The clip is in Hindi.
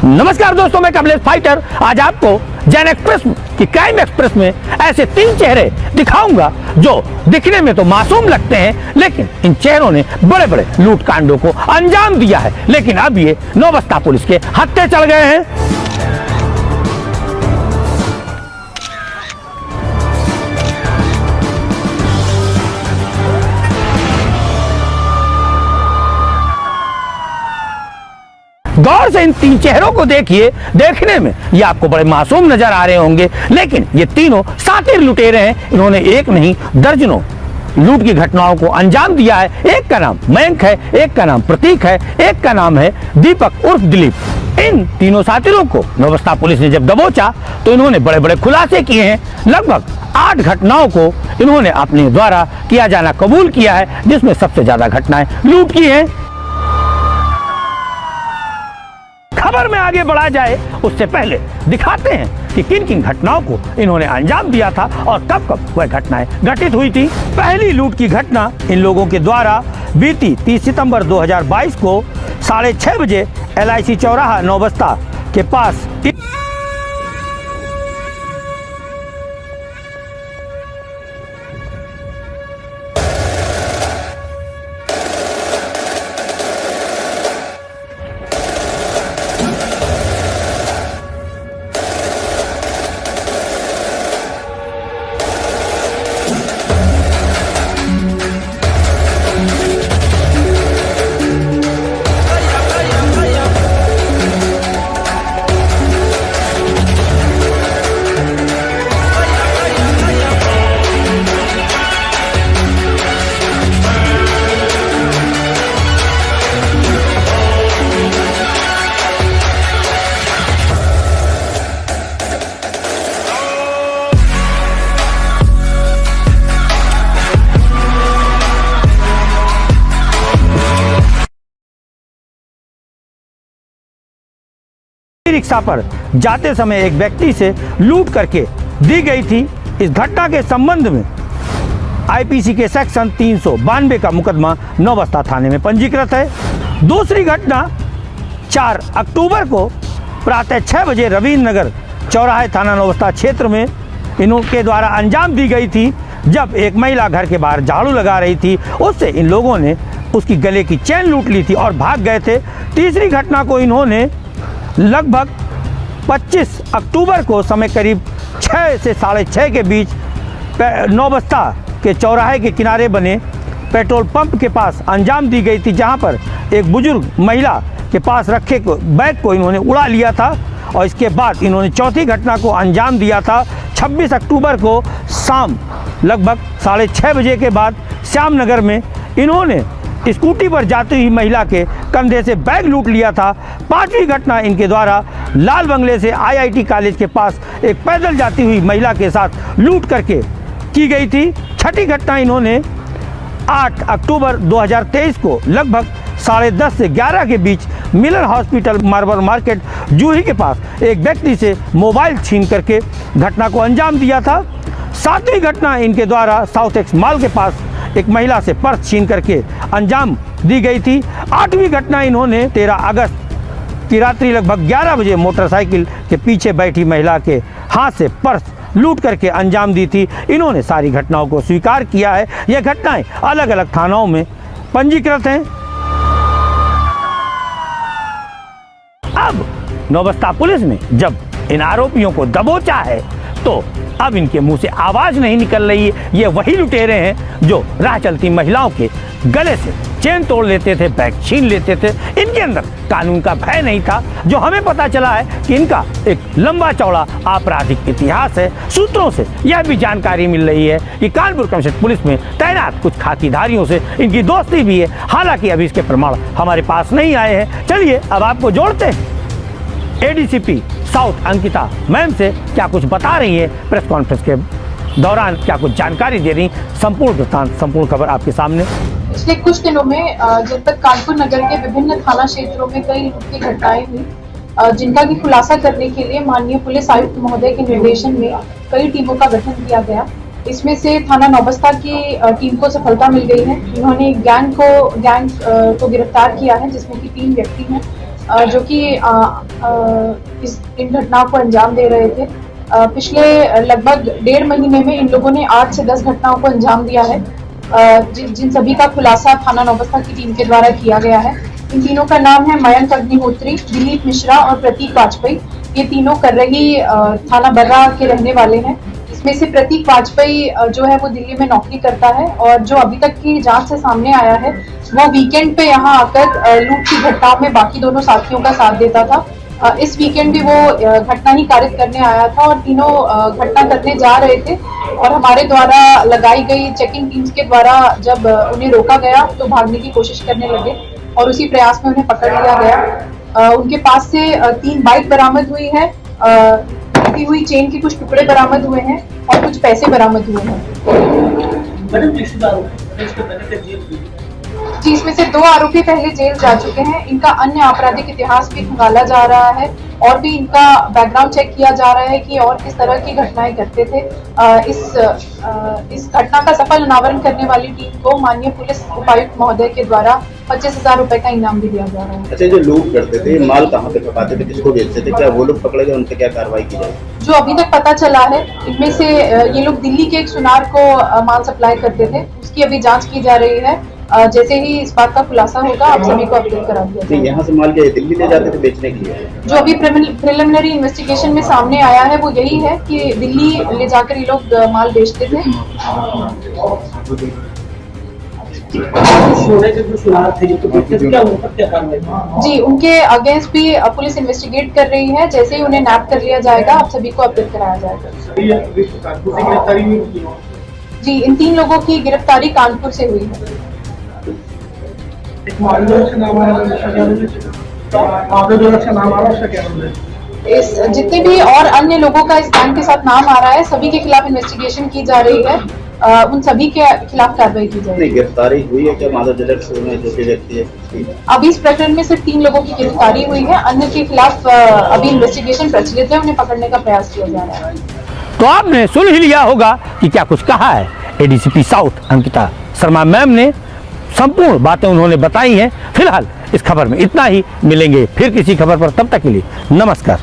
नमस्कार दोस्तों, मैं कमलेश फाइटर आज आपको जैन एक्सप्रेस की क्राइम एक्सप्रेस में ऐसे 3 चेहरे दिखाऊंगा जो दिखने में तो मासूम लगते हैं, लेकिन इन चेहरों ने बड़े बड़े लूट कांडों को अंजाम दिया है। लेकिन अब ये नौबस्ता पुलिस के हत्थे चल गए हैं। गौर से इन 3 चेहरों को देखिए। देखने में ये आपको बड़े मासूम नजर आ रहे होंगे, लेकिन ये तीनों शातिर लुटेरे हैं। इन्होंने एक नहीं दर्जनों लूट की घटनाओं को अंजाम दिया है। एक का नाम मयंक है, एक का नाम प्रतीक है, एक का नाम है दीपक उर्फ दिलीप। इन तीनों शातिरों को नौबस्ता पुलिस ने जब दबोचा तो इन्होंने बड़े बड़े खुलासे किए हैं। लगभग 8 घटनाओं को इन्होंने अपने द्वारा किया जाना कबूल किया है, जिसमें सबसे ज्यादा घटनाएं लूट की हैं। खबर में आगे बढ़ा जाए उससे पहले दिखाते हैं कि किन किन घटनाओं को इन्होंने अंजाम दिया था और कब कब वह घटनाएं घटित हुई थी। पहली लूट की घटना इन लोगों के द्वारा बीती 30 सितंबर 2022 को 6:30 बजे LIC चौराहा नौबस्ता के पास रिक्शा पर जाते समय एक व्यक्ति से लूट करके दी गई थी। इस घटना के संबंध में IPC के सेक्शन 392 का मुकदमा नौबस्ता थाने में पंजीकृत है। दूसरी घटना 4 अक्टूबर को प्रातः 6 बजे रवींद्र नगर चौराहे थाना नौबस्ता क्षेत्र में इनके द्वारा अंजाम दी गई थी। जब एक महिला घर के बाहर झाड़ू लगा रही थी, उससे इन लोगों ने उसकी गले की चेन लूट ली थी और भाग गए थे। तीसरी घटना को इन्होंने लगभग 25 अक्टूबर को समय करीब 6 से 6:30 के बीच नौबस्ता के चौराहे के किनारे बने पेट्रोल पंप के पास अंजाम दी गई थी, जहां पर एक बुजुर्ग महिला के पास रखे बैग को इन्होंने उड़ा लिया था। और इसके बाद इन्होंने चौथी घटना को अंजाम दिया था 26 अक्टूबर को शाम लगभग 6:30 बजे के बाद श्याम नगर में इन्होंने स्कूटी पर जाती हुई महिला के कंधे से बैग लूट लिया था। 5वीं घटना इनके द्वारा लाल बंगले से IIT कॉलेज के पास एक पैदल जाती हुई महिला के साथ लूट करके की गई थी। 6ठी घटना इन्होंने 8 अक्टूबर 2023 को लगभग 10:30 से 11 के बीच मिलन हॉस्पिटल मार्बल मार्केट जूही के पास एक व्यक्ति से मोबाइल छीन करके घटना को अंजाम दिया था। 7वीं घटना इनके द्वारा साउथ एक्स मॉल के पास एक महिला से पर्स छीन करके अंजाम दी गई थी। 8वीं घटना इन्होंने 13 अगस्त की रात्रि लगभग 11 बजे मोटरसाइकिल के पीछे बैठी महिला के हाथ से पर्स लूट करके अंजाम दी थी। इन्होंने सारी घटनाओं को स्वीकार किया है। यह घटनाएं अलग अलग थानाओं में पंजीकृत हैं। अब नौबस्ता पुलिस ने जब इन आरोपियों को दबोचा है तो अब इनके मुंह से आवाज नहीं निकल रही है। ये वही लुटेरे हैं जो राह चलती महिलाओं के गले से चेन तोड़ लेते थे, बैग छीन लेते थे। इनके अंदर कानून का भय नहीं था। जो हमें पता चला है कि इनका एक लंबा चौड़ा आपराधिक इतिहास है। सूत्रों से यह भी जानकारी मिल रही है कि कानपुर कमिश्नरेट पुलिस में तैनात कुछ खाकीधारियों से इनकी दोस्ती भी है। हालांकि अभी इसके प्रमाण हमारे पास नहीं आए हैं। चलिए अब आपको जोड़ते हैं ADCP साउथ अंकिता मैम से, क्या कुछ बता रही है प्रेस कॉन्फ्रेंस के दौरान, क्या कुछ जानकारी दे रही। संपूर्ण वृत्तांत, संपूर्ण खबर आपके सामने। पिछले कुछ दिनों में जनपद कानपुर नगर के विभिन्न थाना क्षेत्रों में कई लूट की घटनाएं हुई, जिनका की खुलासा करने के लिए माननीय पुलिस आयुक्त महोदय के निर्देशन में कई टीमों का गठन किया गया। इसमें से थाना नौबस्ता की टीम को सफलता मिल गई है। इन्होंने गैंग को गिरफ्तार किया है, जिसमें कि 3 व्यक्ति हैं। जो कि इन घटनाओं को अंजाम दे रहे थे। पिछले लगभग 1.5 महीने में इन लोगों ने 8 से 10 घटनाओं को अंजाम दिया है, जिन सभी का खुलासा थाना नौबस्ता की टीम के द्वारा किया गया है। इन तीनों का नाम है मयंक अग्निहोत्री, दिलीप मिश्रा और प्रतीक वाजपेयी। ये तीनों कर्रही थाना बर्रा के रहने वाले हैं। इसमें से प्रतीक वाजपेयी जो है वो दिल्ली में नौकरी करता है और जो अभी तक की जांच से सामने आया है वो वीकेंड पे यहाँ आकर लूट की घटनाओं में बाकी दोनों साथियों का साथ देता था। इस वीकेंड भी वो घटना ही कारित करने आया था और तीनों घटना करने जा रहे थे और हमारे द्वारा लगाई गई चेकिंग टीम्स के द्वारा जब उन्हें रोका गया तो भागने की कोशिश करने लगे और उसी प्रयास में उन्हें पकड़ लिया गया। उनके पास से 3 बाइक बरामद हुई है, टूटी हुई चेन के कुछ टुकड़े बरामद हुए हैं और कुछ पैसे बरामद हुए हैं। जी, इसमें से 2 आरोपी पहले जेल जा चुके हैं। इनका अन्य आपराधिक इतिहास भी खंगाला जा रहा है और भी इनका बैकग्राउंड चेक किया जा रहा है कि और किस तरह की घटनाएं करते थे। इस घटना का सफल अनावरण करने वाली टीम को माननीय पुलिस उपायुक्त महोदय के द्वारा 25,000 रुपए का इनाम भी दिया जा रहा है। अच्छा, जो लूट करते थे माल कहाँ पे पकाते थे, किसको बेचते थे, क्या वो लोग पकड़े गए, उन पे क्या कार्रवाई की जाए? जो अभी तक पता चला है इनमें से ये लोग दिल्ली के एक सुनार को माल सप्लाई करते थे, उसकी अभी जांच की जा रही है। जैसे ही इस बात का खुलासा होगा आप सभी को अपडेट करा दिया जाएगा। यहाँ से माल क्या दिल्ली ले जाते थे बेचने के लिए? जो अभी प्रिलिमिनरी इन्वेस्टिगेशन में सामने आया है वो यही है कि दिल्ली ले जाकर ये लोग माल बेचते थे। जी, उनके अगेंस्ट भी पुलिस इन्वेस्टिगेट कर रही है। जैसे ही उन्हें नैप कर लिया जाएगा आप सभी को अपडेट कराया जाएगा। जी, इन 3 लोगों की गिरफ्तारी कानपुर से हुई है। इस जितने भी और अन्य लोगों का इस गैंग के साथ नाम आ रहा है सभी के खिलाफ इन्वेस्टिगेशन की जा रही है। उन सभी के खिलाफ कार्रवाई की जाएगी। गिरफ्तारी हुई है क्या मादक द्रव्य में जो व्यक्ति है? अभी इस प्रकरण में सिर्फ 3 लोगों की गिरफ्तारी हुई है, अन्य के खिलाफ अभी इन्वेस्टिगेशन प्रचलित है, उन्हें पकड़ने का प्रयास किया जा रहा है। तो आपने सुन ही लिया होगा कि क्या कुछ कहा है ADCP south Ankita Sharma ma'am ने। संपूर्ण बातें उन्होंने बताई हैं। फिलहाल इस खबर में इतना ही, मिलेंगे फिर किसी खबर पर, तब तक के लिए नमस्कार।